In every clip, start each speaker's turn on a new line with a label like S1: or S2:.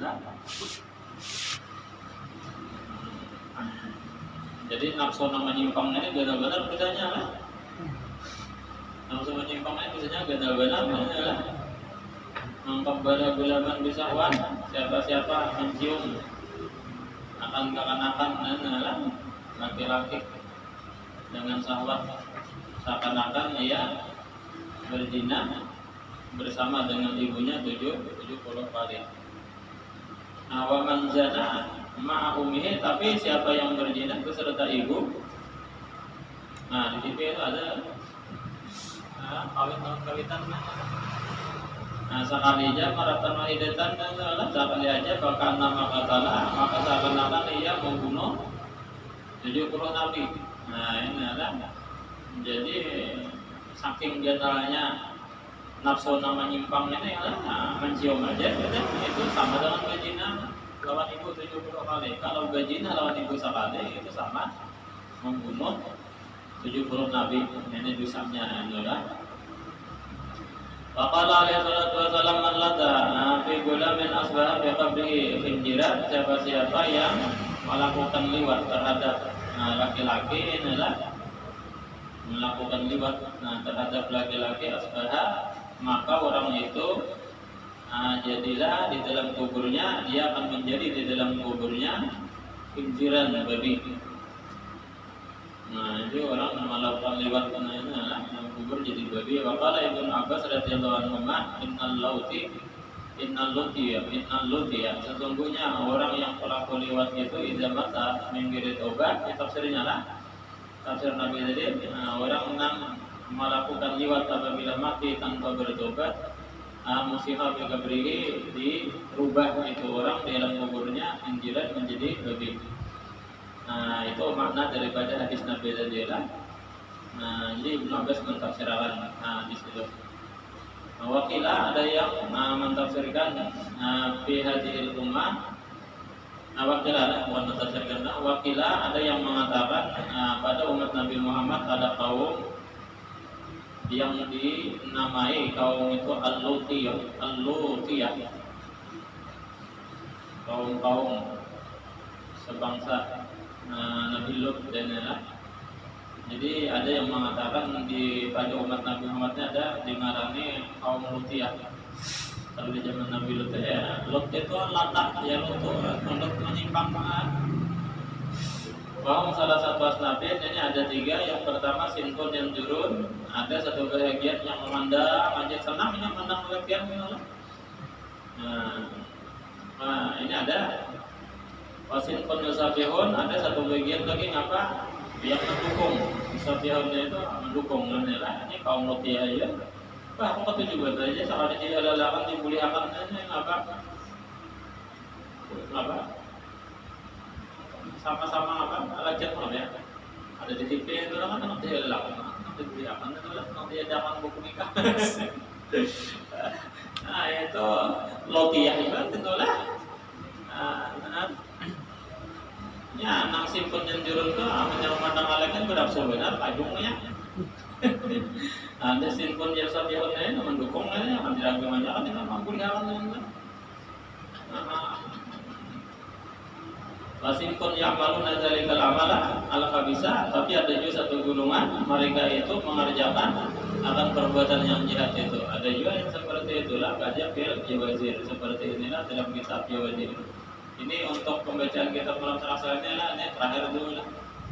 S1: benar. Jadi nafsu menyimpang ini benar-benar bisanya lah. Nafsu menyimpang ini bisanya benar-benar lah. Mengkabara gulaman bisahwan, siapa-siapa mencium akan kekanakan lah laki-laki dengan syahwat seakan-akan ia berzina bersama dengan ibunya 70 kali. Nah, wa man zana ma'a ummihi, tapi siapa yang berzina beserta ibu. Nah, di TV itu ada kawitan. Nah, sekali aja maratan wahidatan dan sekali aja bahkan nama katalah, maka seakan-akan ia membunuh 70 nabi. Nah, ini adalah jadi saking generalnya nafsu nama nyimpang ini adalah mencium aja itu sama dengan berzina lawan ibu 70 kali. Kalau berzina lawan ibu sekali itu sama membunuh 70 nabi. Ini dosanya adalah Waqala alaihi salatu wasallam man lada fi gulamin asbaha bi qabrihi khinjiran, siapa-siapa yang melakukan liwat terhadap laki-laki inilah melakukan liwat terhadap laki-laki asbaha, maka orang itu jadilah di dalam kuburnya, dia akan menjadi di dalam kuburnya khinjiran babi. Nah, itu orang melakukan liwat dalam kubur jadi babi. Waqala Ibnu Abbas radhiyallahu anhu, innal luti ya, sesungguhnya orang yang pelaku liwat itu idza mata min ghairi taubat, tafsirnya lah tafsir Nabi tadi, orang yang melakukan liwat apabila mati tanpa bertobat, musibah bi qabrihi, dirubah itu orang di dalam kuburnya khinjiran menjadi babi. Nah, itu makna daripada hadis Nabi tadi lah. Nah, jadi Ibnu Abbas mentafsirkan hadis itu. Wakilah ada yang mentafsirkan fi hadhil ummah. Wakilah ada bukan mentafsirkan. Wakilah ada yang mengatakan pada umat Nabi Muhammad ada kaum yang dinamai kaum itu al-Lutiyah. Kaum sebangsa Nabi Lut dan lain-lain. Jadi ada yang mengatakan pada umat Nabi Muhammadnya ada dingarani kaum Lutiyah. Kalau di zaman Nabi Lut ya, Lut itu latak ya, Lut menyimpang banget. Bahwa salah satu asnafin ini ada 3. Yang pertama sinfun yang jurun, ada satu bagian yang memandang aja senang yang memandang bagian ini. Nah, ini ada wasin yusabihun, ada satu bagian lagi ngapa yang mendukung. Yusabihunnya itu mendukung. Ini kaum Lutiyah ya. Aku kata juga saja sekali dia lalakan dimuliakan ini ngapa sama-sama apa alajan malam ya. Ada di TV itu kan anak dia lalakan dimuliakan itu lah nanti ada akan buku nikah. Nah, itu Lutiyah itu lah. Ya, nang simpun yang jurun itu menyamandang alakan berdapsul benar kajungnya. Ada simpun yang sabihunnya mendukungnya, akan diragam aja kan dengan membuliakan. Wasimpun yang malu nazalikal amalah al-khabisa, tapi ada juga satu golongan mereka itu mengerjakan akan perbuatan yang jahat itu. Ada juga yang seperti itulah kajian fil Jawazir, seperti inilah dalam kitab Jawazir. Ini untuk pembacaan kitab malam Selasa ini lah, ini terakhir dulu lah.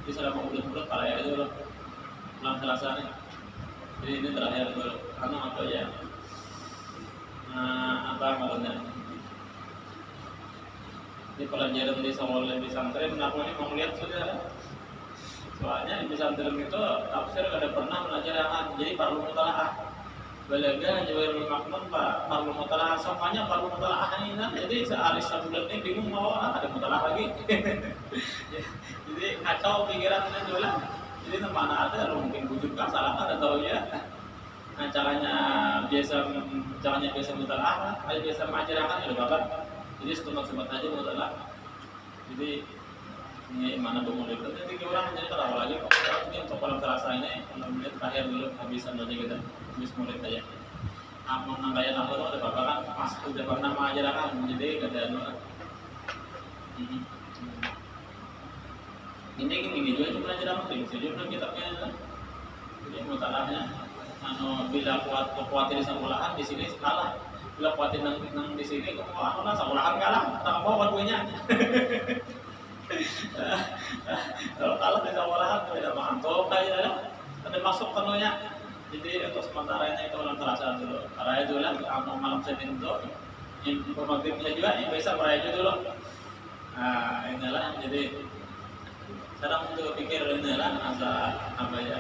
S1: Ini sudah mau urut kalau ya dulu malam Selasa ini. Jadi ini terakhir dulu. Karena apa ya? Apa maksudnya? Di pelajaran di Songol di pesantren, aku ini mau lihat sudah. Soalnya di pesantren itu tafsir ada pernah belajar jadi perlu mutalaah. Balaga Jawahirul Maknun perlu mutalaah, semuanya perlu mutalaah ini kan. Jadi sehari sebulan ini bingung mau ada mutalaah lagi. Jadi kacau pikirannya dulu. Jadi mana ada mungkin wujudkan salah ada tahu ya. Nah, caranya biasa mutalaah, biasa mengajarkan ya Bapak. Jadi sempat aja mutalaah. Jadi ini mana bangun itu? Nanti orang jadi terawal lagi. Ini untuk malam Selasa ini, menit terakhir dulu habisan aja kita. Habis murid aja. Amun nang kaya aku tuh ada bapak kan pas udah pernah mengajarkan jadi kada anu. Ini juga itu pelajaran penting. Sejujurnya kitabnya jadi mutalahnya anu bila kuatir di sekolahan di sini kalah. Bila kuatir nang di sini kok anu lah sekolahan kalah. Tak mau kan punya. Kalau kalah di sekolahan tidak mantok aja lah. Ada masuk kanunya. Jadi untuk sementara ini itu orang terasa dulu. Karena itu lah anu malam Senin itu informatifnya juga yang bisa meraih dulu. Nah, inilah jadi sekarang untuk pikir inilah asa apa ya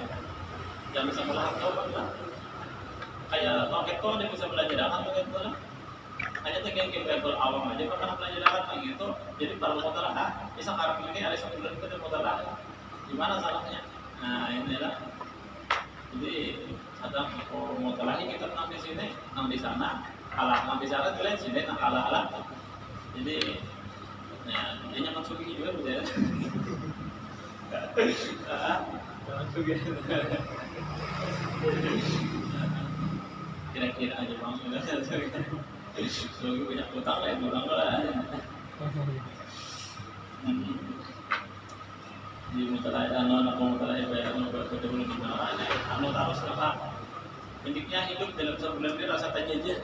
S1: yang bisa melakukan apa lah kayak market kok dia bisa belajar apa gitu lah hanya tinggal ke level awam aja pernah belajar apa gitu jadi baru mutalaah bisa sekarang ini ada sebulan itu mutalaah gimana salahnya nah inilah jadi ada mutalaah kita nang di sini nang di sana kalah nang di sana kalian sini nang kalah jadi ya dia nyaman sugi juga gitu ya kira-kira aja bang banyak utang lah di mutalaah anak mutalaah bayar anu belum gimana anu terus apa indiknya hidup dalam sebulan ini rasa terjajah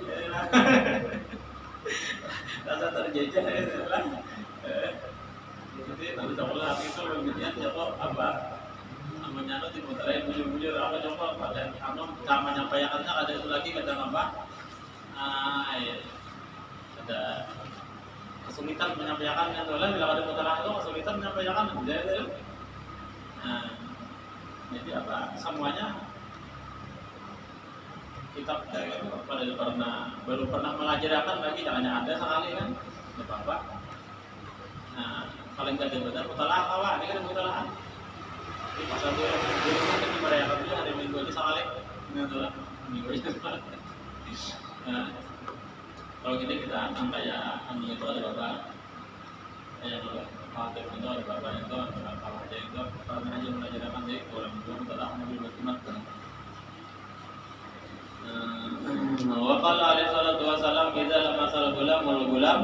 S1: rasa terjajah lah jadi nanti sekolah itu begini ya kok apa namanya itu dimutarain bujur-bujur apa coba pada anu cara menyampaikannya ada itu lagi kadang apa ya. Ada kesulitan menyampaikan kan soalnya bila ada mutarain itu kesulitan menyampaikan jadi apa semuanya kitab kita itu baru pernah mengajarkan lagi jangan ada sekali kan tidak apa-apa paling gak benar mutalaah kawan ini kan mutalaah di pasal dulu kan dimerayakan dulu hari Minggu aja sekali itulah Minggu aja kalau gini kita kayak anu itu ada bapak kayak khawatir itu ada bapak itu apa aja itu karena aja mengajarkan deh orang itu mutalaah mobil berkimat kan wa qala alaihi salatu wasalam idza lamasal gulam wal gulam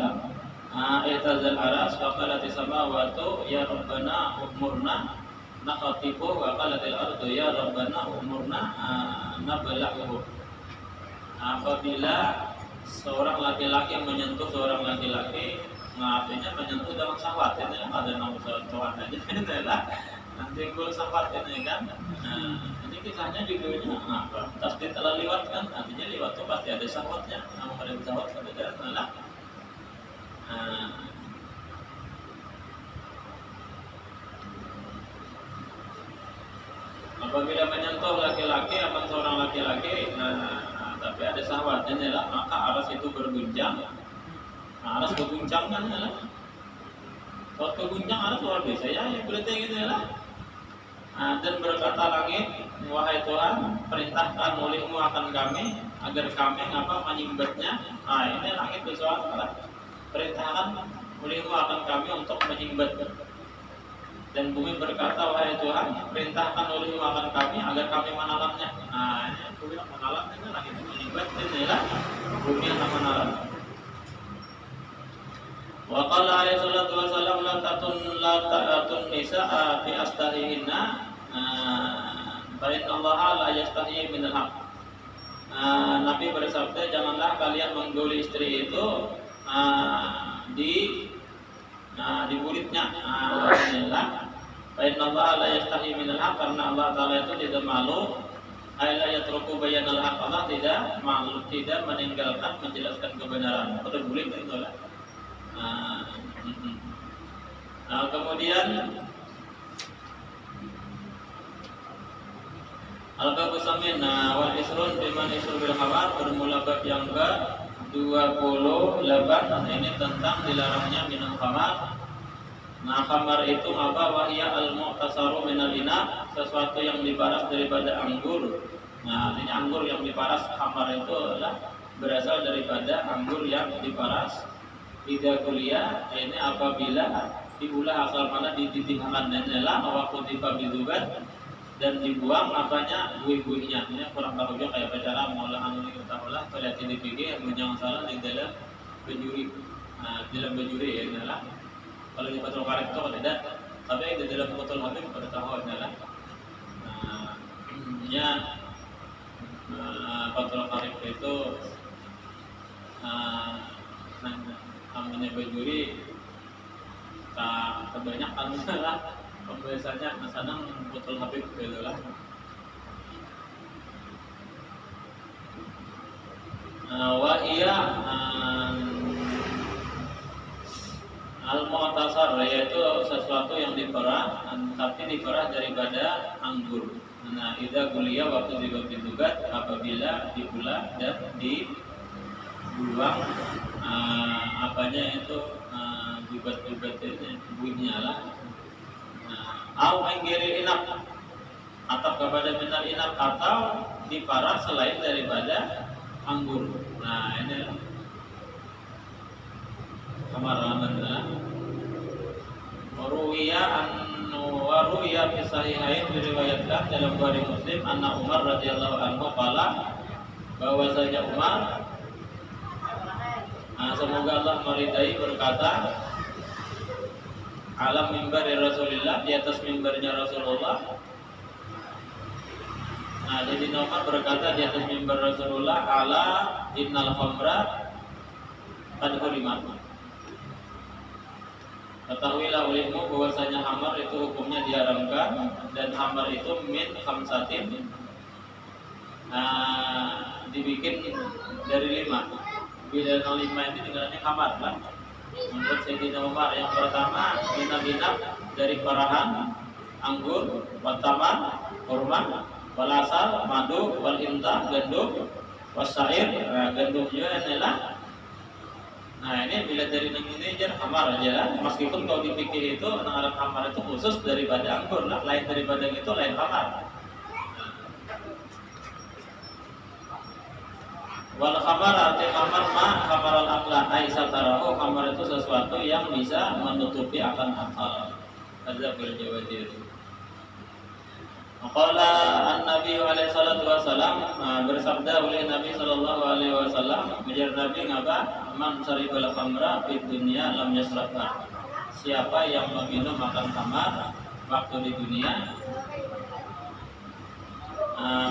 S1: i'tazal aras wa qalat samawati ya rabbana umurna naqatifu wa qalatil ardu ya rabbana umurna nablahu. Apabila seorang laki-laki menyentuh seorang laki-laki artinya menyentuh dengan syahwat ini ada nama syahwat aja inilah nanti gol syahwat ini kan ini kisahnya judulnya apa tasdid telah liwat kan artinya liwat itu pasti ada syahwatnya namun ada syahwat ada adalah apabila menyentuh laki-laki akan seorang laki-laki tapi ada syahwatnya lah maka aras itu berguncang aras berguncang kan lah kalau berguncang aras luar biasa ya yang berarti gitu lah dan berkata langit wahai Tuhan perintahkan olehmu akan kami agar kami menyimbatnya ini langit bersuara lah perintahkan olehmu akan kami untuk menyimbat dan bumi berkata wahai Tuhan perintahkan olehmu akan kami agar kami menalamnya ini bumi menalam ini lagi menyimbat inilah bumi yang menalam wa qala alaihi salatu wasallam la ta'atun nisaa fi astahihinna fa inna allaha la yastahi minal haq Nabi bersabda janganlah kalian menggoli istri itu di kulitnya inilah fa inna allaha la yastahi minal haq karena Allah Taala itu tidak malu la yatruku bayanal haq Allah tidak malu tidak meninggalkan menjelaskan kebenaran pada boleh itulah kemudian Al-Babu Samin wal Isrun biman Isrun bil Khamar bermula bab yang ke-28 ini tentang dilarangnya minum khamar. Khamar itu apa? Wahya al-mu'tasaru minal ina, sesuatu yang diparas daripada anggur. Artinya anggur yang diparas khamar itu adalah berasal daripada anggur yang diparas. Tidak kuliah ini apabila diulah asal mana dititihkan dan jelas waktu tiba bidugan dan dibuang apanya buih-buihnya. Ini kurang tahu juga kayak cara mengolah anu ini kita olah kelihatan di pikir jangan salah di dalam bejuri. Nah, di dalam bejuri ya adalah kalau di botol karet itu tidak, tapi di dalam botol habib pada tahu adalah nya botol karet itu namanya bejuri tak kebanyakan salah biasanya masanang botol habib gitu lah. Wa iya al-mu'tasar yaitu sesuatu yang diperah tapi diperah daripada anggur. Nah, idza kuliah waktu dibuat apabila diulah dan dibuang apanya itu jubat-jubat itu bunyinya lah. Au anggiri inap atau kepada benar inap atau diparah selain daripada anggur. Nah, ini kamarangan waruya fi sahihain diriwayatkan dalam Bukhari Muslim anna Umar radhiyallahu anhu qala bahwasanya Umar semoga Allah meridai berkata alam mimbar Rasulullah di atas mimbarnya Rasulullah. Nah, jadi Umar berkata di atas mimbar Rasulullah ala innal khamra qad hurimat. Ketahuilah olehmu bahwasanya khamar itu hukumnya diharamkan dan khamar itu min khamsatin dibikin dari 5. Bila 5 ini dengannya khamar lah. Menurut Sayyidina Umar yang pertama minab dari parahan anggur, wataman, kurma, walasal, madu, walinta, gandum, wasair, gandum juga adalah. Nah, ini bila dari ini aja khamar aja, meskipun kalau dipikir itu anak khamar itu khusus daripada anggur lah, lain daripada itu lain khamar. Wal khamar arti khamar khamar al aqla aisyah tarahu, khamar itu sesuatu yang bisa menutupi akan akal. Ada berjawab. Qala an-Nabi alaihi salatu wasallam, bersabda oleh Nabi sallallahu alaihi wasallam, ujar Nabi ngapa? Man saribal khamra fid dunya lam yasrabha. Siapa yang meminum makan khamar waktu di dunia,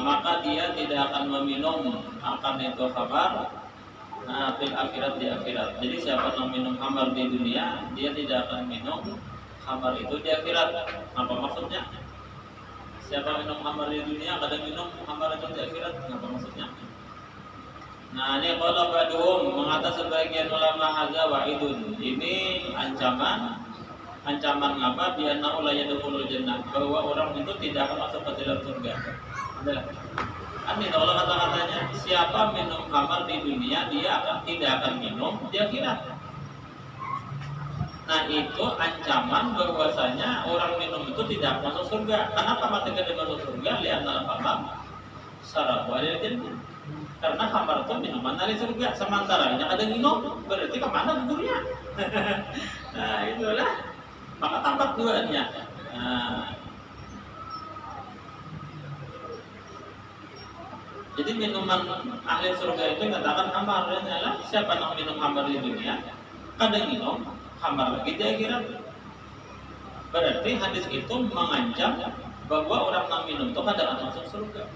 S1: maka dia tidak akan meminum akan itu khamar fil akhirat di akhirat. Jadi siapa yang minum khamar di dunia, dia tidak akan minum khamar itu di akhirat. Apa maksudnya? Siapa minum khamar di dunia, kadang minum khamar itu di akhirat. Apa maksudnya? Nah, ini kalau baduhum mengata sebagian ulama hadza wa'idun. Ini ancaman apa? Bi annahu la yadkhulul jannah, bahwa orang itu tidak akan masuk ke dalam surga. Adalah. Ini kalau kata-katanya siapa minum khamar di dunia, dia tidak akan minum di akhirat. Nah, itu ancaman bahwasanya orang minum itu tidak masuk surga. Kenapa mati tidak masuk surga? Lihatlah khamar sarabu alil jannah. Karena khamar itu minuman dari surga, sementara yang ada minum berarti kemana gurunya? Nah, itulah maka tampak duanya. Jadi minuman ahli surga itu katakan khamar adalah siapa yang minum khamar di dunia, kadang minum khamar lagi di akhirat. Berarti hadis itu mengancam bahwa orang yang minum itu kadang akan masuk surga.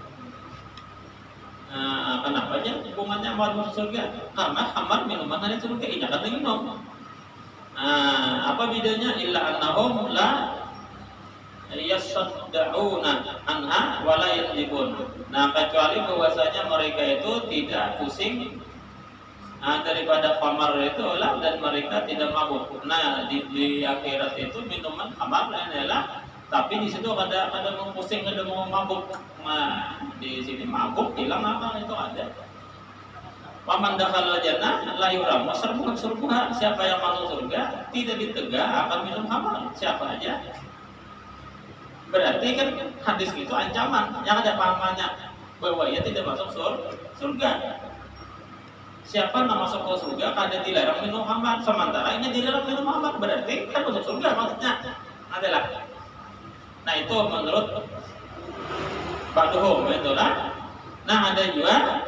S1: Kenapa aja hubungannya masuk surga? Karena khamar minuman dari surga ini akan minum. Apa bedanya? Illa annahum la yasaddauna anha wa la yajibun. Nah, kecuali bahwasanya mereka itu tidak pusing daripada khamar itu lah, dan mereka tidak mabuk. Nah, di akhirat itu minuman khamar adalah, tapi di situ ada mau pusing, ada mau mabuk. Nah, di sini mabuk hilang apa itu ada. Waman dakhala jannah la yuram surga. Siapa yang masuk surga tidak ditegah akan minum khamar. Siapa aja. Berarti kan hadis itu ancaman yang ada pahamannya bahwa ia tidak masuk surga. Siapa yang masuk ke surga kada dilarang minum khamar, sementara ini dilarang minum khamar, berarti kan masuk surga maksudnya adalah. Nah, itu menurut ba'duhum itulah. Nah, ada juga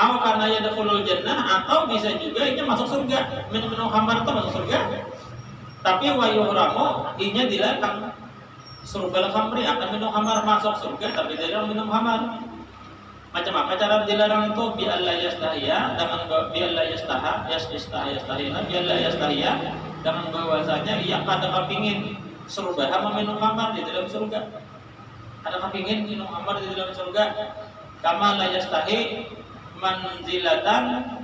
S1: aw kana yadkhulul jannah, atau bisa juga ini masuk surga. Minum khamar itu masuk surga. Tapi wa yuhramu inya dilarang. Surbal khamri, akan minum khamar masuk surga tapi tidak minum khamar. Macam apa cara dilarang itu? Bi alla yastahiya, dengan bi alla yastaha, yastahina, bi alla yastahiya, dengan bahwasanya ia kada kepingin surga meminum khamar di dalam surga. Ada kepingin minum khamar di dalam surga. Kama la yastahi manzilatan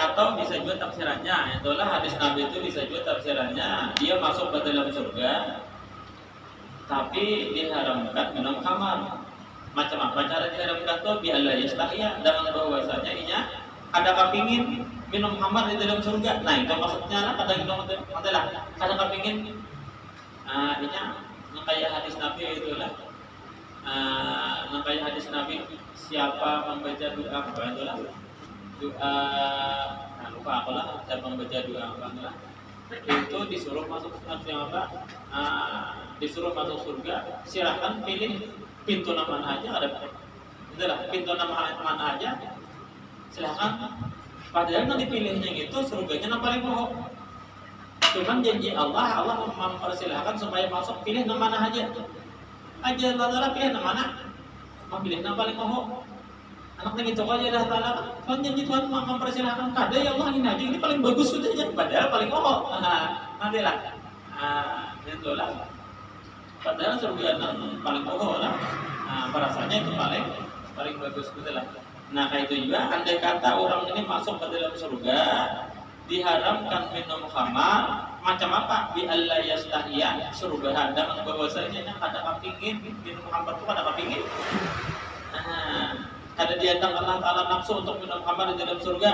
S1: atau bisa juga tafsirannya, itulah hadis Nabi itu bisa juga tafsirannya dia masuk ke dalam surga tapi diharamkan minum khamar. Macam apa cara diharamkan tuh? Bi alla yastahiya, dengan bahwasanya inya ada kepingin minum khamar di dalam surga. Nah, itu maksudnya lah kata gitu adalah ada kepingin inya kayak hadis Nabi itulah. Kayak hadis Nabi, siapa membaca doa apa itulah doa lupa aku lah, siapa membaca doa apa itulah itu disuruh masuk apa disuruh masuk surga. Silahkan pilih pintu mana aja, ada itulah pintu mana aja silahkan. Padahal nanti pilihnya gitu surganya yang paling pokok. Cuman janji Allah mempersilahkan supaya masuk, pilih mana aja Allah pilih mana, mau pilih yang paling pokok. Anaknya gitu aja dah Ta'ala kan janji Tuhan mempersilahkan kada ya Allah ini aja, ini paling bagus sudah ya, padahal paling pokok. Nanti lah itulah padahal surga yang paling pokok lah. Rasanya itu paling bagus gitu lah. Nah, kayak itu juga andai kata orang ini masuk ke dalam surga diharamkan minum khamar, macam apa? Bi alla yastahiya, surga dengan bahwasanya ada kepingin minum khamar itu ada kepingin. Ada diantang Allah Ta'ala nafsu untuk minum khamar di dalam surga.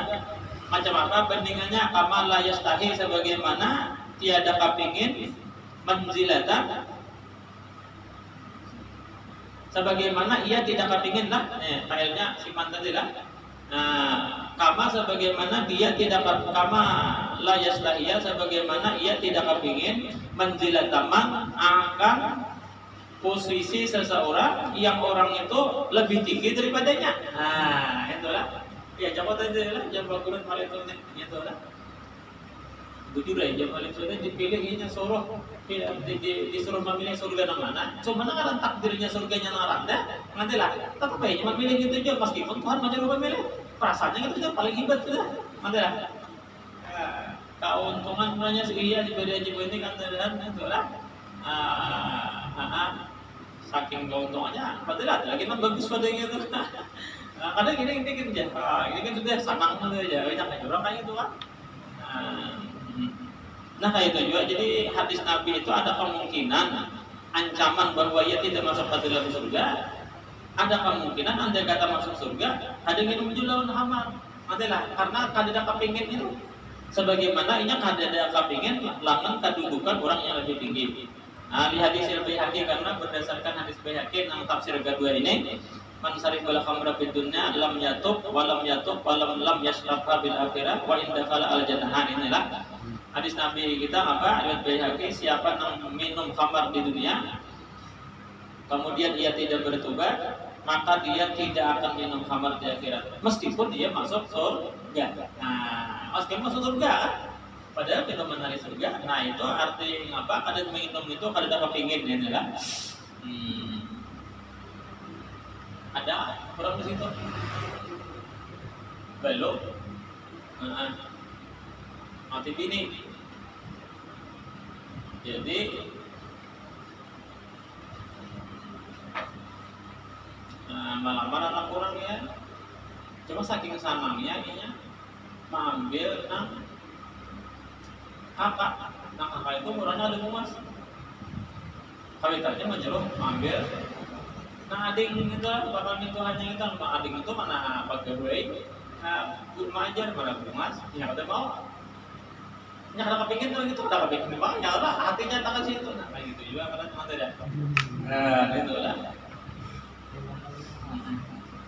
S1: Macam apa bandingannya? Kama la yastahi, sebagaimana tiada kepingin manzilatan, sebagaimana ia tidak kepingin lah. Failnya siman tadi lah. Kama sebagaimana dia tidak kama la yastahiya, sebagaimana ia tidak kepingin manzilataman akan posisi seseorang yang orang itu lebih tinggi daripadanya. Itulah. Ya, coba tadi lah jam bakuran malam itu itulah. Jujur aja paling sudah dipilihnya suruh disuruh memilih surga yang mana. Cuma kan takdirnya surganya narang dah. Nantilah. Tetap aja memilih itu aja meskipun Tuhan menyuruh memilih. Perasaannya itu paling hebat sudah. Nantilah. Keuntungan punya sekian diberi aja ini kan itulah. Saking keuntungannya, padahal lagi mah bagus pada gitu. Kadang gini kerja, ini kan sudah senang aja, banyak orang kayak gitu kan. Nah, kayak itu juga. Jadi hadis Nabi itu ada kemungkinan ancaman bahwa ia tidak masuk ke dalam surga. Ada kemungkinan andai kata masuk surga, ada yang minum lawan khamar. Adalah karena kada kepingin itu. Sebagaimana inya kada kepingin langan kedudukan orang yang lebih tinggi. Di hadis Baihaqi, karena berdasarkan hadis Baihaqi yang tafsir kedua ini, man sarifal khamra fid dunya lam yatub wa lam lam yashrabha bil akhirah wa in dakhala al jannah. Inilah hadis Nabi kita apa? Riwayat Baihaqi, siapa yang minum khamar di dunia kemudian ia tidak bertobat, maka dia tidak akan minum khamar di akhirat meskipun dia masuk surga. Meskipun masuk surga padahal minuman dari surga. Nah, itu arti apa? Kada minum itu kada kepingin ini lah. Ada orang di situ? Belum. Mati bini. Jadi melamar anak orang ya. Cuma saking sanangnya ininya mengambil kakak. Nah, kakak itu murahnya ada emas. Kawitannya menyuruh ambil. Nah, adik itu bapak itu hanya itu, adik itu mana pegawai, rumah ajar mana emas, yang ada mau. Yang ada kepingin tuh gitu, ada kepingin bang, ya lah hatinya tangan situ. Nah, kayak gitu juga kadang cuma tidak. Itulah.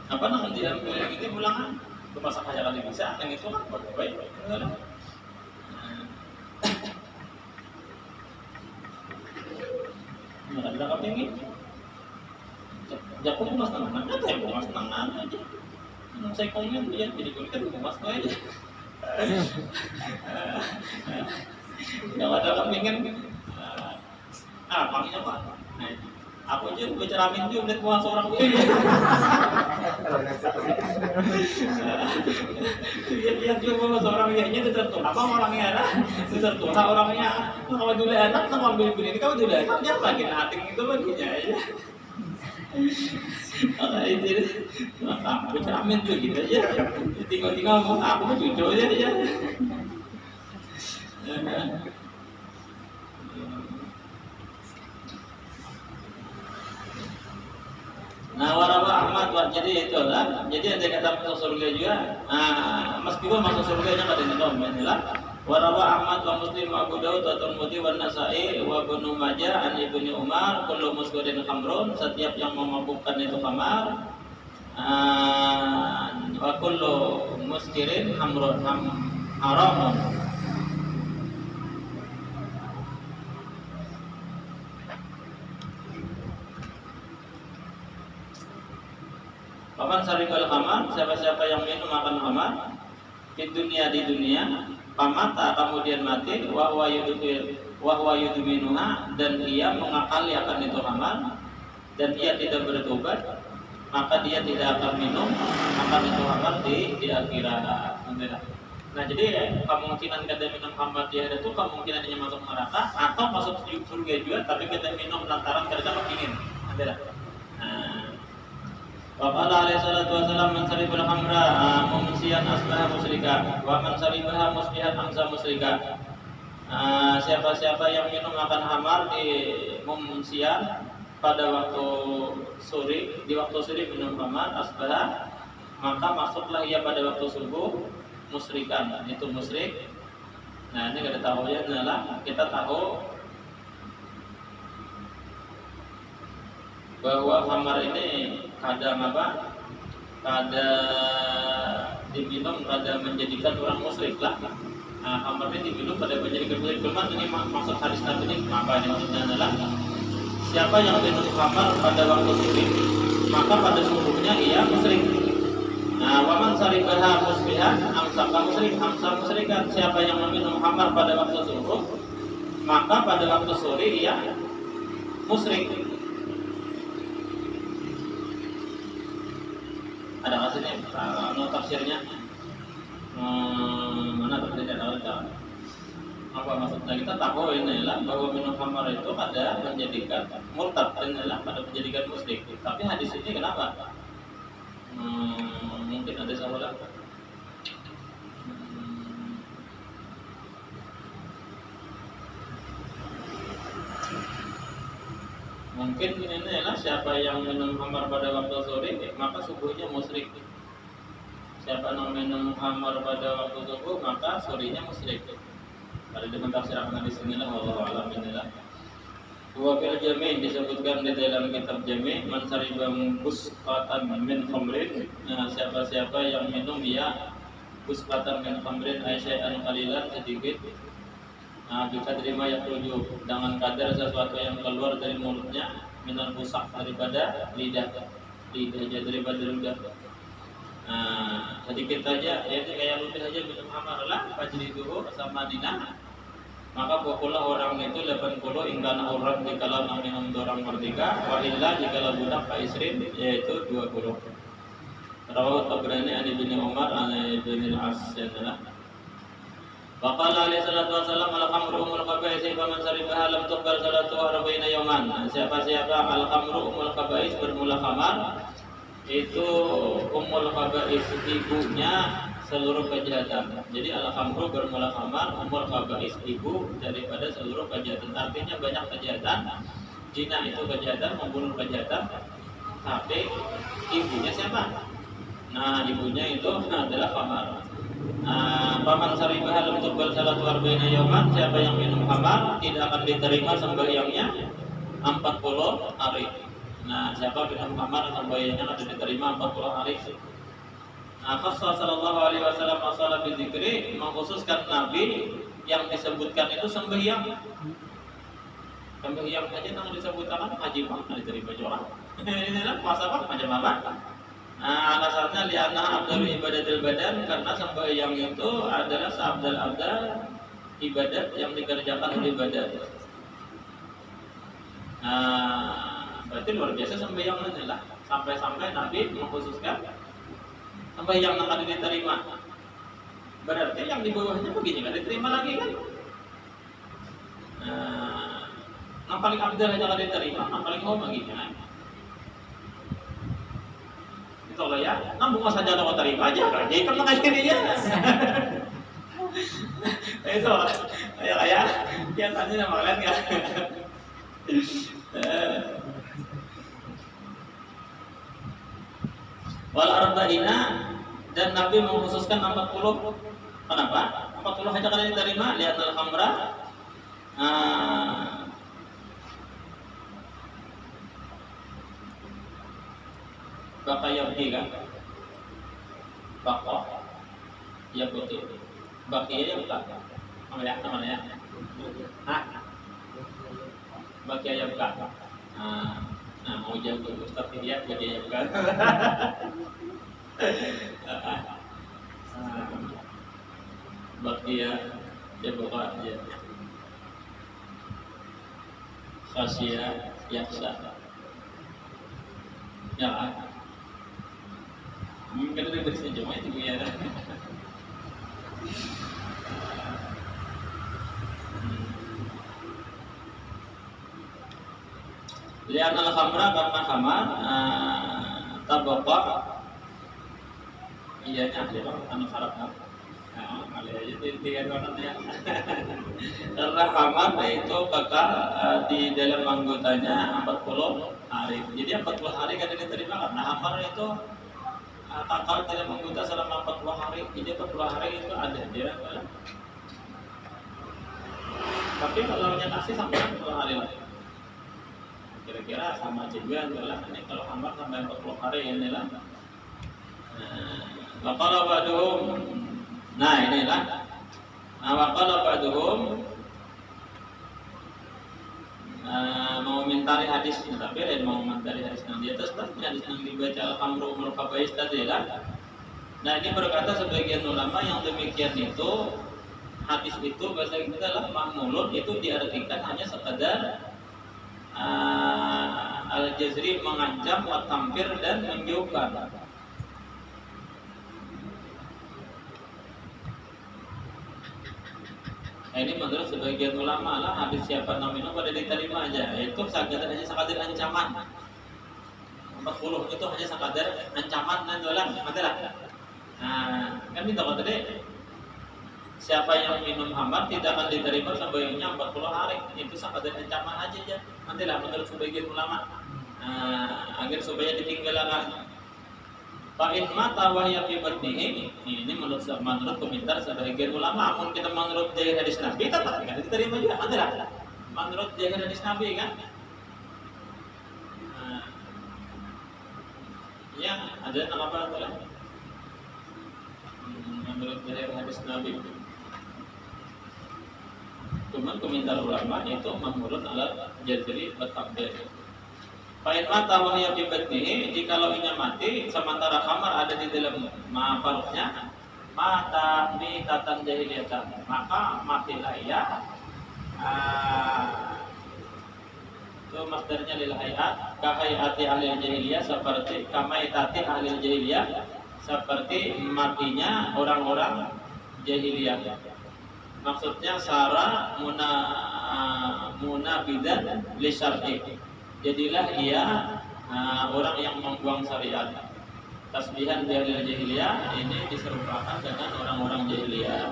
S1: apa namanya diambil yang ini pulang ke masak aja kali bisa yang itu kan baik nggak ada apa ini Jago mas tenang aja ya mas tenang aja saya komen dia jadi kulit kan mas aja nggak ada kepingin panggilnya apa aku aja baca ramin juga lihat buah seorang lihat juga buah seorang nya tertuh apa orangnya ada tertuh orangnya kalau dulu anak sama ambil ini kamu dulu anak jangan lagi nating itu baginya aja itu baca ramin tuh gitu aja tinggal aku mah cucu aja Nah, warawa Ahmad, jadi itu lah. Jadi ada kata masuk surga juga. Meskipun masuk surganya pada nilai inilah. Warawa Ahmad wa Muslim wa Abu Daud wa Tirmidzi wa Nasa'i wa Ibnu Majah an Ibnu Umar kullu muskirin khamrun, setiap yang memabukkan itu khamar. Wa kullu muskirin khamrun haram. Paman saribal khamar, siapa-siapa yang minum akan khamar di dunia, pamata kemudian mati, wahwa yudminuha, dan ia mengakali akan itu khamar dan ia tidak bertobat, maka dia tidak akan minum akan itu khamar di akhirat. Nah jadi kemungkinan kita minum khamar di akhirat itu kemungkinan dia masuk neraka atau masuk surga juga, tapi kita minum lantaran kita kepingin. Waqala alaihi salatu wasallam man saribal khamra mumsiyan asbaha musyrika wa man saribaha musbihan amsa musyrika. Siapa-siapa yang minum akan khamar di mumsiyan pada waktu sore, di waktu sore minum khamar asbaha, maka masuklah ia pada waktu subuh musyrikan, itu musyrik. Nah, ini kita tahu ya adalah kita tahu bahwa khamar ini kadang diminum kadang menjadikan orang musyrik lah. Khamar ini diminum pada menjadikan musyrik. Cuman ini maksud hadis Nabi ini apa yang maksudnya adalah siapa yang minum khamar pada waktu subuh, maka pada subuhnya ia musyrik. Nah, waman saribaha musbihan amsaka musyrikan. Siapa yang meminum khamar pada waktu subuh, maka pada waktu sore ia musyrik. Ada hasilnya, tafsirnya mana tafsirnya apa maksudnya? Kita tahu inilah bahwa minum khamar itu ada menjadikan murtad, inilah pada menjadikan musyrik. Tapi hadis ini kenapa? Mungkin ada salah. Mungkin ini adalah siapa yang minum khamar pada waktu sore, maka subuhnya musyrik. Siapa yang minum khamar pada waktu subuh, maka sorenya musyrik. Ada dengan tafsir akan di sini lah, wallahu a'lam inilah. Wa fil jami' disebutkan di dalam kitab jami' man sariba busqatan min khamrin. Nah, siapa-siapa yang minum ya busqatan min khamrin ay syai'an qalilan, sedikit. Bisa terima yang tujuh dengan kadar sesuatu yang keluar dari mulutnya minal busak daripada lidah aja daripada lidah. Sedikit saja, ya kayak lebih saja minum khamar lah, fajri dulu sama dina. Maka bukulah orang itu 80 ingkana orang dikala minum dorang merdeka, wa illa jikalau budak faisrin yaitu 20. Rawahu Tabrani an Ibnu Umar an Ibnu As-Sayyidina. Waqala alaihi salatu wasallam al-khamru umul khaba'is fa man saribaha lam tuqbal salatu 40 yawman. Siapa-siapa al-khamru umul khaba'is bermula khamar, itu umul khaba'is ibunya seluruh kejahatan. Jadi al-khamru bermula khamar, umul khaba'is ibu daripada seluruh kejahatan. Artinya banyak kejahatan. Zina itu kejahatan, membunuh kejahatan. Tapi ibunya siapa? Nah, ibunya itu adalah khamar. Paman saribah lam tuqbal salatu 40 yawman, siapa yang minum khamar tidak akan diterima sembahyangnya 40 hari. Nah, siapa minum khamar sembahyangnya ada diterima 40 hari. Nah, Rasul sallallahu alaihi wasallam masalah bizikri mengkhususkan Nabi yang disebutkan itu sembahyang. Sembahyang aja yang disebutkan haji mah diterima juga. Ini lah puasa apa macam apa? Nah, alasannya li'anna afdalu ibadatil badan karena sembahyang itu adalah seabdal-abdal ibadat yang dikerjakan oleh badan. Nah, berarti luar biasa sembahyang adalah sampai-sampai Nabi mengkhususkan sembahyang yang akan diterima. Berarti yang di bawahnya begini kan diterima lagi kan? Nah, yang paling abdal aja akan diterima, yang paling bawah begini kan? Kalau ya, nambung saja kalau terima aja kan, jadi kan mengakhiri dia. Itu kayak biasanya nama lain kan. Wal arba'ina dan Nabi mengkhususkan 40. Kenapa? 40 aja kalian diterima, lihat al-khamra. Baka yabki kan? Baka yabki. Baki ya bukan? Namanya ya? Hah? Baki ya bukan? Nah, mau jauh ke Ustaz dia baki ya bukan? Baki ya bukan ya. Khasya yaksa. Ya. Mungkin ada bersih cuma itu ya. Lihat al-khamra karena khamar tabaqqa iyanya dia anu syaratnya. Nah, kali aja tiga konotnya. Karena khamar itu kekal di dalam anggotanya 40 hari. Jadi 40 hari kan diterima karena khamar itu takal dalam anggota selama 40 hari. Jadi 40 hari itu ada dia. Tapi kalau nyatasi sampai 40 hari lah. Kira-kira sama juga adalah ini kalau khamar sampai 40 hari inilah. Waqala ba'duhum. Nah, inilah. Waqala ba'duhum mau mentari hadis, tapi lain mau mentari hadis yang di atas tadi hadis yang dibaca al-khamru umul khabais tadi lah. Nah, ini berkata sebagian ulama yang demikian itu hadis itu bahasa kita adalah mahmulun, itu diartikan hanya sekadar al-jazri mengancam, wa tampir dan menjauhkan. Nah, ini menurut sebagian ulama lah hadis siapa namanya pada diterima aja, itu hanya sekadar ancaman. 40 itu hanya sekadar ancaman dan dolan, adalah. Nah, kan itu kata tadi siapa yang minum khamar tidak akan diterima sembahyangnya 40 hari. Itu sekadar ancaman aja ya. Nantilah menurut sebagian ulama. Agar supaya ditinggalkan. Fa'in mata wahya fi batnihi. Ini menurut komentar sebagian ulama. Namun kita menurut jahil hadis Nabi tetap tidak diterima juga. Nantilah. Menurut jahil hadis Nabi kan. Ya, ada nama apa itulah? Menurut jahil hadis Nabi. Cuman komentar ulama itu menurut alat jazri bertabdir. Fa'in mata wahya fi batnihi, jikalau inya mati sementara khamar ada di dalam perutnya, mata mitatan jahiliyatan, maka matilah ia. Itu masdarnya lil hayat, ka hayati ahli jahiliyah, seperti kamaitati ahli jahiliyah, seperti matinya orang-orang jahiliyah. Maksudnya sara munabidan li syar'i. Jadilah ia orang yang membuang syariat. Tasbihan di ahli jahiliyah ini diserupakan dengan orang-orang jahiliyah.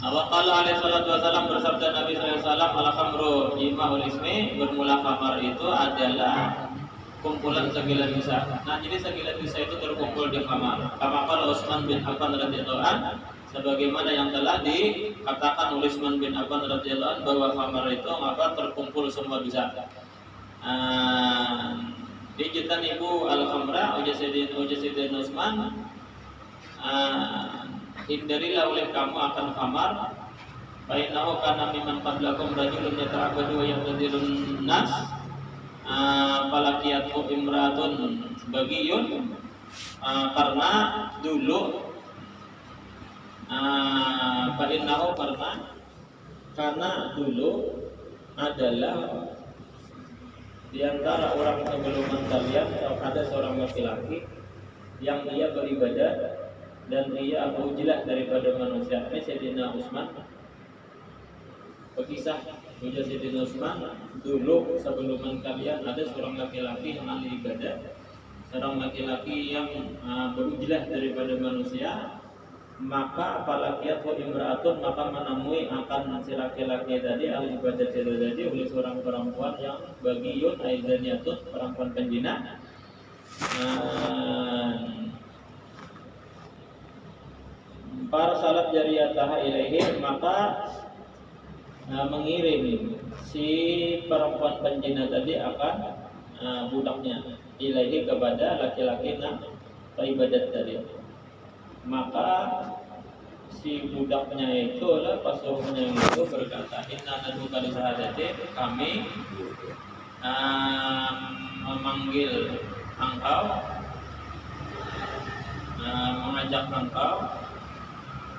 S1: Waqala alaihi salatu wasallam, bersabda Nabi sallallahu alaihi wasallam, al-khamru jima'ul ismi, bermula khamar itu adalah kumpulan segala dosa. Nah, jadi segala dosa itu terkumpul di khamar. Kama qala Utsman bin Affan radhiyallahu anhu, sebagaimana yang telah dikatakan oleh Utsman bin Affan radhiyallahu anhu bahwa khamar itu terkumpul semua dosa. Dijitan ibu al-khamra ujasidin Utsman, hindarilah oleh kamu akan khamar. Bainahu kana mimman qablakum rajulun yata'abbadu wa yaqdirun nas, falaqiyatu imratun bagiyun, karena dulu karena dulu adalah di antara orang sebelum kalian ada seorang laki-laki yang ia beribadah dan ia ujlah daripada manusia. Ini Sayyidina Utsman. Berkisah Sayyidina Utsman, dulu sebelum kalian ada seorang laki-laki yang ahli ibadah, seorang laki-laki yang berujlah daripada manusia. Maka falaqiyat wa imra'atun, maka menemui akan si laki-laki tadi ahli ibadah tadi oleh seorang perempuan yang bagiyun aizaniyatun, perempuan penjina. Para salat jariyataha ilaihi, maka mengirim si perempuan penjina tadi akan budaknya ilaihi kepada laki-laki yang ibadat tadi. Maka si budaknya itu lah pasuruhnya itu berkata, inna naduka li sahadati, kami memanggil engkau, mengajak engkau,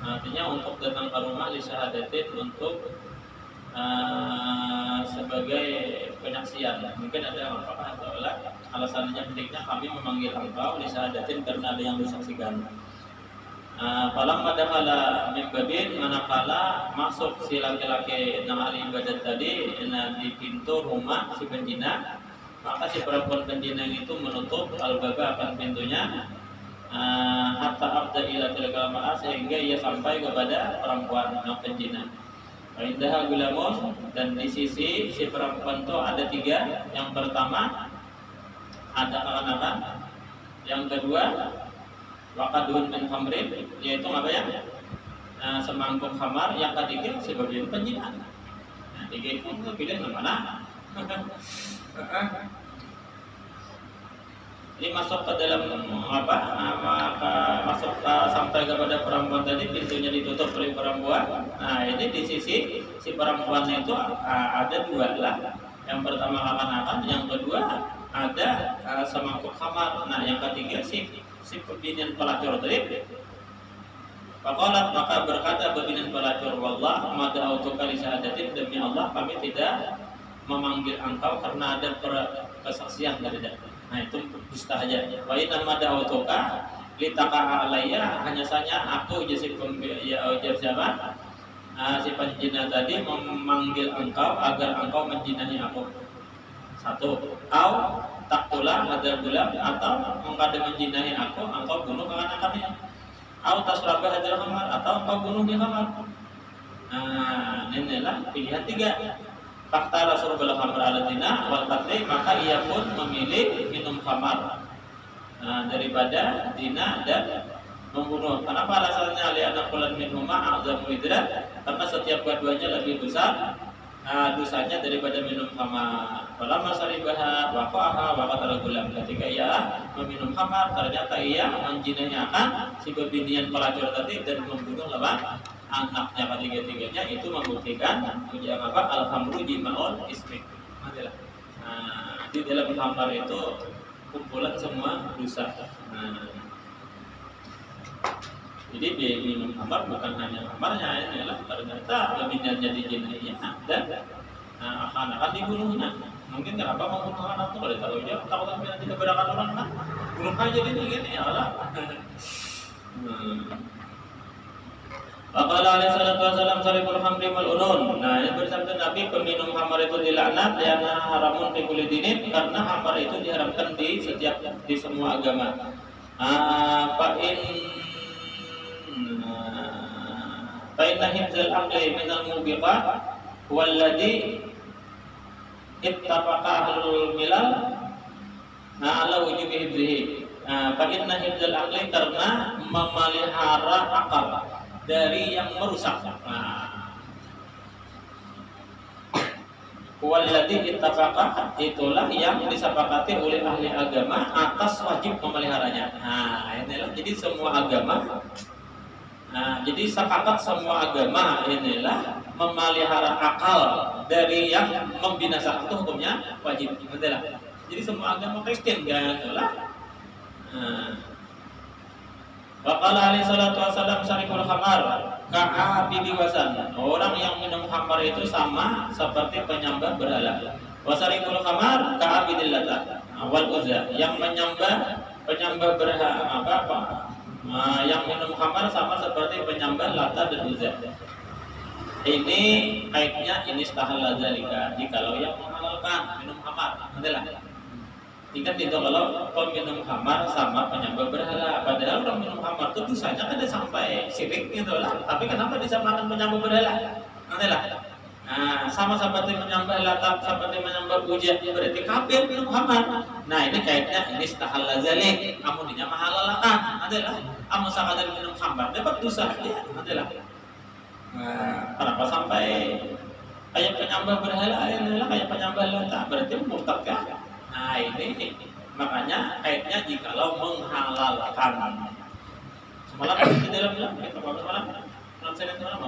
S1: artinya untuk datang ke rumah li sahadati, untuk sebagai penyaksian. Mungkin ada yang apa atau alasannya pentingnya kami memanggil engkau li sahadatin karena ada yang disaksikan. Falam madakala min babin, manakala masuk si laki-laki yang ahli ibadat tadi di pintu rumah si penjina, maka si perempuan penjina itu menutup al-baba akan pintunya, hatta abda ila tilkal mar'ah, sehingga ia sampai kepada perempuan yang penjina. Indaha gulamun, dan di sisi si perempuan itu ada tiga. Yang pertama ada anak-anak, yang kedua wakadun min khamrin, yaitu apa ya? Semangkuk khamar. Yang ketiga sebagian penjina. Nah, tiga itu pilih yang mana? Ini masuk ke dalam apa? Maka masuk sampai kepada perempuan tadi, pintunya ditutup oleh perempuan. Nah, ini di sisi si perempuannya itu ada dua lah. Yang pertama akan-akan, yang kedua ada semangkuk khamar. Nah, yang ketiga si pembinian pelacur tadi. Faqalat, maka berkata pembinian pelacur, wallah ma da'autuka li syahadatin, demi Allah kami tidak memanggil engkau karena ada kesaksian dari dia. Nah, itu dusta aja. Wa inna ma da'autuka li taqa'a alayya, hanya saja aku jadi siapa? Si penjina tadi memanggil engkau agar engkau menjinahi aku. Satu, au taktulah hadal gulam, atau engkau menjinahi aku, engkau bunuh anak-anaknya. Au tasrabah hadal khamar, atau engkau bunuh di khamar. Nah, inilah pilihan tiga. Fakta Rasulullah khamar al-dina wal qatli, maka ia pun memilih minum khamar daripada dina dan membunuh. Kenapa alasannya? Li'anna kullan minhuma a'zamu idrak, karena setiap keduanya lebih besar dosanya daripada minum khamar. Falamma saribaha waqaha wa qatala gulam, ketika ia meminum khamar ternyata ia menjinahikan si pembinian pelacur tadi dan membunuh anaknya. Ketiga-tiganya itu membuktikan ujian apa? Al-khamru jima'ul ismi. Di dalam khamar itu kumpulan semua dosa. Jadi dia minum khamar bukan hanya khamarnya, inilah ternyata pembiniannya dijinahinya dan akan dibunuhnya. Mungkin kenapa mau bunuh anak itu? Kalau tahu aja takut sampai nanti keberatan orang kan bunuh aja gini ya Allah. Faqala alaihi salatu wasallam sariful khamri mal'unun. Nah, ini bersabda Nabi, peminum khamar itu dilaknat, liana haramun fi kulli dinin, karena khamar itu diharamkan di semua agama. Fa inna hifdzal aqli minal mubiqat walladhi ittafaqa ahlul milal ala wujubi hifdzihi. Fa inna hifdzal aqli, karena memelihara akal dari yang merusak. Walladzi ittafaqa, itulah yang disepakati oleh ahli agama atas wajib memeliharanya. Nah, inilah jadi semua agama. Nah, jadi sepakat semua agama inilah memelihara akal dari yang membinasakan itu hukumnya wajib. Inilah. Jadi semua agama Kristen kan itulah. Wa qala alaihi salatu wasallam syaribul khamar ka'abidi wasan. Orang yang minum khamar itu sama seperti penyembah berhala. Wa syaribul khamar ka'abidil lata wal uzza. Yang penyembah berhala apa? Yang minum khamar sama seperti penyembah Lata dan Uzza. Ini kaitnya ini istahalla zalika. Jikalau yang menghalalkan minum khamar, adalah tingkat itu kalau peminum khamar sama penyembah berhala. Padahal orang minum khamar itu dosanya kan sampai syirik gitu lah. Tapi kenapa disamakan penyembah berhala? Adalah sama seperti menyembah Lata, seperti menyembah Uzza, berarti kafir minum khamar. Nah ini kaitnya ini istahalla zalik. Kamu dinya menghalalkan adalah amu sakadar minum khamar dapat dosa ya adalah. Kenapa sampai kayak penyembah berhala adalah kayak penyembah Lata, berarti murtad kan? Nah ini makanya kaitnya jikalau menghalalkan. Semalam di dalam kita semalam malam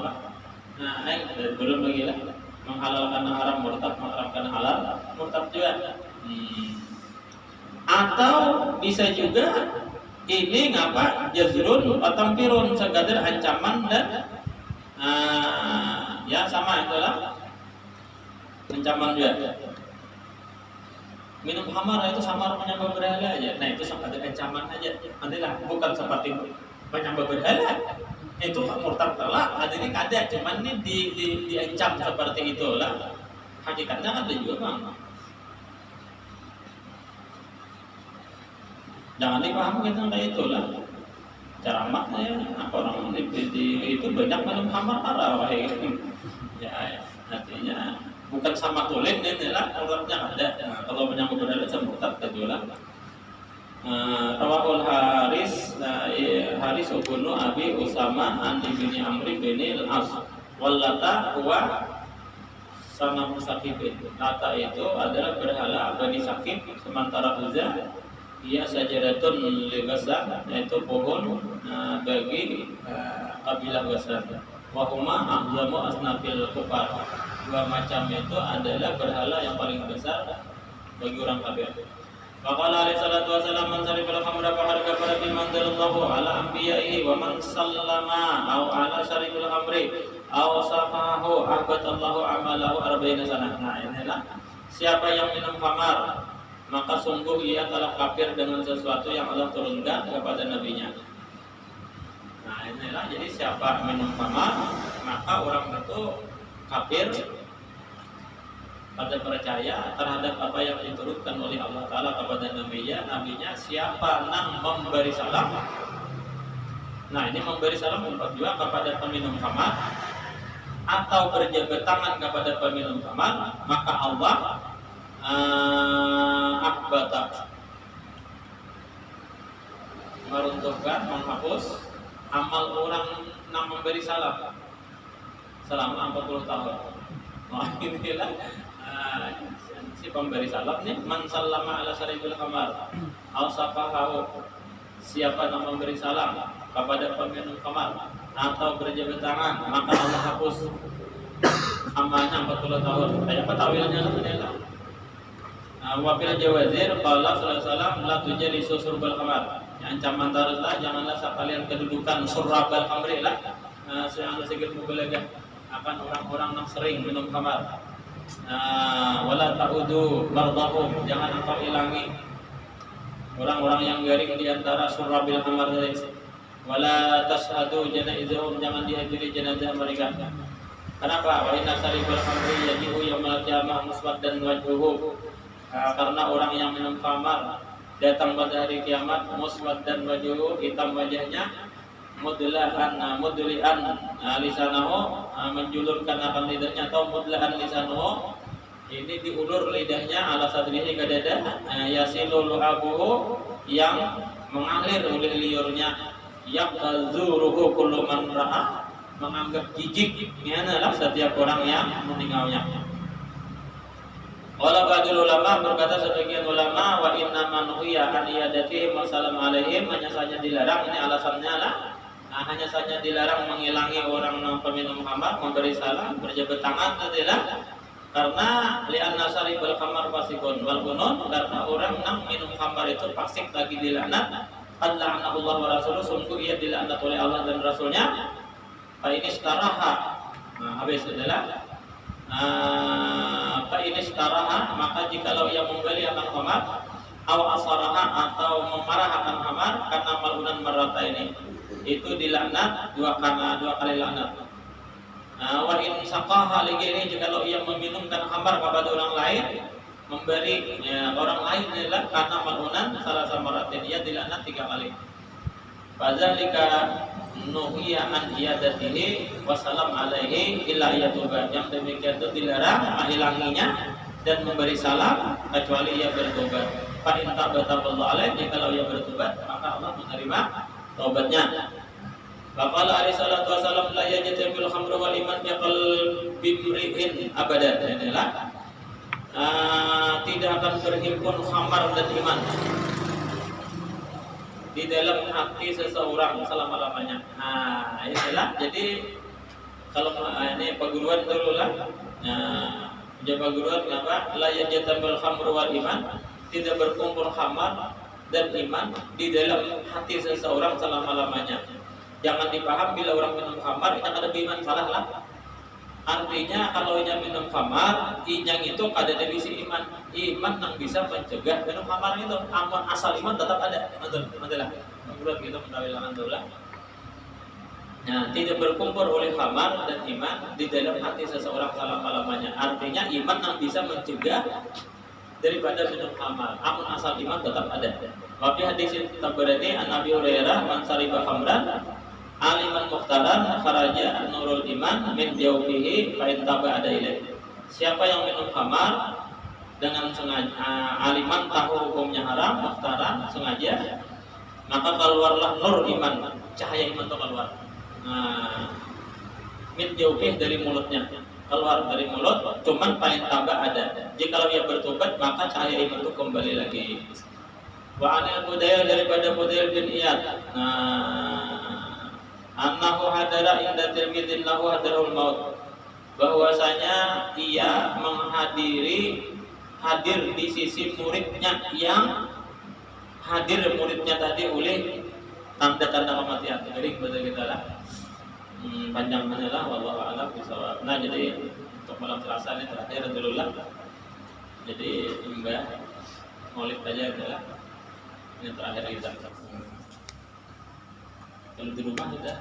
S1: apa? Nah, belum lagi lah menghalalkan haram murtad, mengharamkan halal murtad juga. Atau bisa juga ini ngapa jazrun atampirun sekadar ancaman dan ya sama itulah ancaman juga. Minum khamar itu sama menyembah berhala aja. Nah itu sekadar ancaman aja. Adalah bukan seperti menyembah berhala. Itu murtad telah ini ada, cuman ini diancam seperti itulah. Hakikatnya kan ada juga bang. Jangan dipahami kita kayak itulah. Ceramahnya apa orang itu banyak minum khamar parah wahai. Ya artinya bukan sama kulit ini lah, murtadnya ada. Nah, kalau menyambut berhala sama murtad itulah. Rawahul Haris bin Abi Usama an ibni Amri bin al-As wallata huwa sanam sakibin. Lata itu adalah berhala Bani Sakib, sementara Uzza ia sajadatun li Ghassan, yaitu pohon bagi kabilah Ghassan. Wa huma a'zamu asnafil kufar. Dua macam itu adalah berhala yang paling besar bagi orang kafir. Faqala alaihi salatu wasallam man sarifal khamra faqad kafara biman anzalallahu ala anbiya'ihi wa man sallama aw ala sarifil khamri aw safahu ahbatallahu amalahu arba'ina sanah. Nah inilah siapa yang minum khamar maka sungguh ia telah kafir dengan sesuatu yang Allah turunkan kepada nabinya. Nah inilah jadi siapa minum khamar maka orang itu kafir pada percaya terhadap apa yang diturunkan oleh Allah Ta'ala kepada nabinya siapa nang memberi salam. Nah ini memberi salam juga kepada peminum khamar atau berjabat tangan kepada peminum khamar, maka Allah akbata meruntuhkan, menghapus amal orang nang memberi salam selama 40 tahun. Nah inilah si pemberi salam nih, man sallama ala sarifil khamar aw safahahu, siapa yang memberi salam kepada peminum khamar atau berjabat tangan maka Allah hapus amalnya 40 tahun. Kayak apa tawilnya adalah wa fil jawazir qala sallallahu alaihi wasallam la tujalisu surbal khamar. Ancaman teruslah janganlah sekalian kedudukan surabal khamri lah sedikit mubalaghah akan orang-orang yang sering minum khamar. Wala ta'udu mardahum, jangan engkau ilangi orang-orang yang garing di antara surabil khamar tadi. Wala tashhadu janaizahum, jangan dihadiri jenazah mereka. Kenapa? Wa inna sarifal khamri yaji'u yaumil qiyamah muswaddan wajhuhu. Karena orang yang minum khamar datang pada hari kiamat muswaddan wajhuhu, hitam wajahnya, mudlian lisanahu, menjulurkan akan lidahnya, atau mudlian lisanahu, ini diulur lidahnya ala sadrihi ke dada, yasilul abuhu, yang mengalir oleh liurnya, yaqzuruhu kullu man ra'a, menganggap jijik adalah setiap orang yang meninggalnya. Qala ba'dul ulama, berkata sebagian ulama, wa inna man nuhiya an iyadatihim wa salam alaihim, hanya saja dilarang, ini alasannya lah, hanya saja dilarang mengilangi orang yang peminum khamar, memberi salam, berjabat tangan adalah karena li'anna syaribul khamar fasikun wal gunun, karena orang yang minum khamar itu fasik lagi dilaknat. Qad la'anahullah wa rasuluh, sungguh ia dilaknat oleh Allah dan Rasulnya. Fa ini staraha, habis adalah fa ini staraha, maka jikalau ia membeli akan khamar, aw asaraha, atau memarah akan khamar, karena malunan marata ini, itu dilaknat dua kali laknat. Wa in saqaha lighairi, jikalau ia meminumkan khamar kepada orang lain, memberi orang lain adalah karena malunan salah samaratin, ia dilaknat 3 kali. Fadzalika nuhiya an iyadatihi wasalam alaihi illa yatuba, yang demikian itu dilarang menghilanginya dan memberi salam kecuali ia bertobat. Fa in tabatallahu alaihi, jikalau ia bertobat maka Allah menerima taubatnya. Faqala alaihi salatu wasallam la yajtamil khamru wal iman yaqal bimri'in abadan, inilah tidak akan berhimpun khamar dan iman di dalam hati seseorang selama-lamanya. Inilah, jadi kalau ini perguruan dulu lah. Perguruan apa? La yajtamil khamru wal iman, tidak berkumpul khamar dan iman di dalam hati seseorang selama-lamanya. Jangan dipaham bila orang minum khamar yang ada iman, salah lah. Artinya kalau ia minum khamar, yang itu kada ada bisi iman yang bisa mencegah minum khamar itu. Amun asal iman tetap ada. Betul lah. Menurut kita mentawilangan dulu. Nah, tidak berkumpul oleh khamar dan iman di dalam hati seseorang selama-lamanya. Artinya iman yang bisa mencegah daripada minum khamar. Amun asal iman tetap ada. Wafi hadis Tabarani an Abi Hurairah, man sariba khamran aliman mukhtaran kharaja nurul iman min jawfihi fa intaba ada ilaih. Siapa yang minum khamar dengan sengaja, aliman tahu hukumnya haram, mukhtaran sengaja, maka keluarlah nur iman, cahaya iman itu keluar. Min jawfihi, dari mulutnya, keluar dari mulut, cuman fa intaba ada. Jika dia bertobat maka cahaya iman itu kembali lagi. Wa anil Budayl, daripada Budayl bin Iyad, annahu hadara inda Tirmidzi lahu hadarul maut, bahwasanya ia hadir di sisi muridnya, yang hadir muridnya tadi oleh tanda-tanda kematian. Jadi kepada kita lah panjang lah, wallahu a'lam bishawab. Nah, jadi untuk malam Selasa ini terakhir dulu lah. Jadi Mbak Maulid aja adalah ini terakhir kita. Kalau di rumah kita